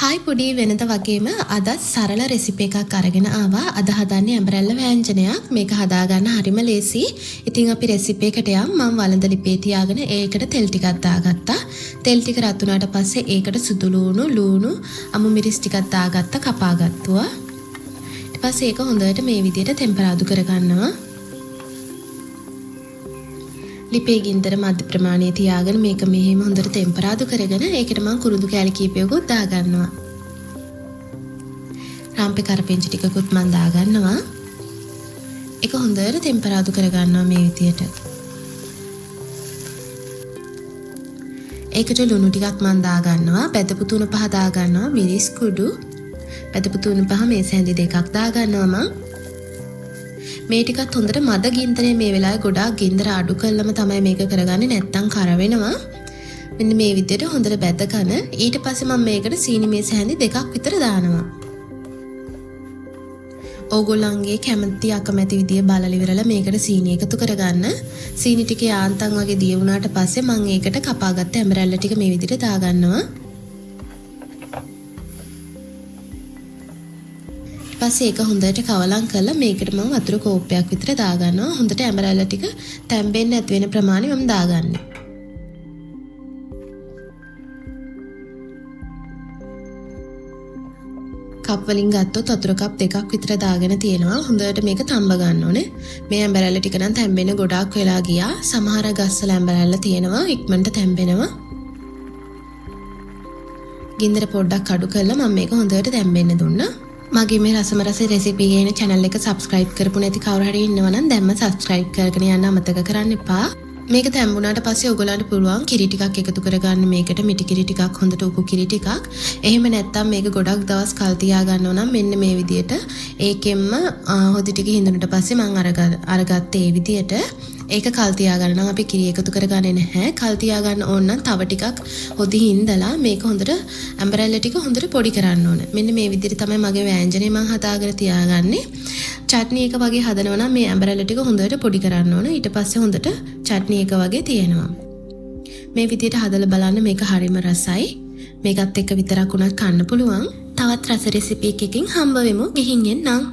Hi පොඩි වෙනද වගේම අදත් සරල රෙසිපි එකක් අරගෙන ආවා. අද හදන්නේ ඇඹරැල්ල වෑංජනයක්. මේක හදාගන්න හරිම ලේසි. ඉතින් අපි රෙසිපි එකට යමු. මම වළඳ ලිපේ තියාගෙන ඒකට තෙල් ටිකක් දාගත්තා. තෙල් ටික රත් වුණාට පස්සේ ඒකට සුදු ලූණු, අමු මිරිස් ටිකක් දාගත්තා, කපාගත්තුවා. ඊට පස්සේ ඒක හොඳට මේ විදිහට ටෙම්පරාදු කරගන්නවා. ලිපේ ගින්දර මධ්‍ය ප්‍රමාණයේ තියාගෙන මේක මෙහෙම හොඳට ටෙම්පරාදු කරගෙන ඒකට මම කුරුදු කෑලි කීපයකුත් දාගන්නවා. රාම්පේ කරපිංචි ටිකකුත් මම දාගන්නවා. ඒක හොඳට ටෙම්පරාදු කරගන්නවා මේ විදියට. ඒකට ලුණු ටිකක් මම දාගන්නවා. බෙදපු තුන පහ දාගන්නවා. මිරිස් කුඩු බෙදපු තුන පහ මේස හැඳි දෙකක් දාගන්නවා මම. මේ ටිකත් හොඳට මද ගින්දරේ මේ වෙලාවේ ගොඩාක් ගින්දර අඩු කළාම තමයි මේක කරගන්නේ, නැත්තම් කර වෙනවා. මෙන්න මේ විදිහට හොඳට බැදගෙන ඊට පස්සේ මම මේකට සීනි මේස හැඳි දෙකක් විතර දානවා. ඕගොල්ලන්ගේ කැමති අකමැති විදිය බලලා ඉවරලා මේකට සීනි එකතු කරගන්න. සීනි ටික යාන්තම් වගේ දිය වුණාට පස්සේ මම ඒකට කපාගත්ත ඇඹරැල්ල ටික මේ විදිහට දාගන්නවා. පස්සේ ඒක හොඳට කවලම් කරලා මේකට මම වතුර කෝප්පයක් විතර දාගන්නවා. හොඳට ඇඹරැල්ල ටික තැම්බෙන්නේ නැති වෙන ප්‍රමාණය මම දාගන්නේ. කප් වලින් ගත්තොත් වතුර කප් දෙකක් විතර දාගෙන තියෙනවා. හොඳට මේක තම්බ ගන්න ඕනේ. මේ ඇඹරැල්ල ටික නම් තැම්බෙන්න ගොඩාක් වෙලා ගියා. සමහර ගස්වල ඇඹරැල්ල තියෙනවා ඉක්මනට තැම්බෙනවා. ගින්දර පොඩ්ඩක් අඩු කරලා මම මේක හොඳට තැම්බෙන්න දුන්නා. මගේ මේ රසම රස රෙසිපි කියන channel එක subscribe කරපු නැති කවුරු හරි ඉන්නවා නම් දැන්ම subscribe කරගෙන යන්න අමතක කරන්න එපා. මේක තැම්බුණාට පස්සේ ඔයගොල්ලන්ට පුළුවන් කිරි ටිකක් එකතු කරගන්න මේකට, මිටි කිරි ටිකක්, හොඳට උපු කිරි ටිකක්. එහෙම නැත්නම් මේක ගොඩක් දවස් කල් තියා ගන්නව නම් මෙන්න මේ විදියට ඒකෙන්ම හොදි ටික හිඳුනට පස්සේ මම අරගත්තේ මේ විදියට. ඒක කල් තියා ගන්න නම් අපි කිරි එකතු කරගන්නේ නැහැ. කල් තියා ගන්න ඕන නම් තව ටිකක් හොදි හිඳලා මේක හොඳට ඇඹරැල්ල ටික හොඳට පොඩි කරන්න ඕන. මෙන්න මේ විදිහට තමයි මගේ වෑංජනේ මම හදාගෙන තියාගන්නේ. චට්නි එක වගේ හදනවා නම් මේ ඇඹරැල්ල ටික හොඳට පොඩි කරන්න ඕන. ඊට පස්සේ හොඳට චට්නි එක වගේ තියෙනවා. මේ විදිහට හදලා බලන්න, මේක හරිම රසයි. මේකත් එක්ක විතරක් උනත් කන්න පුළුවන්. තවත් රස රෙසිපි එකකින් හම්බ වෙමු. ගිහින් එන්නම්.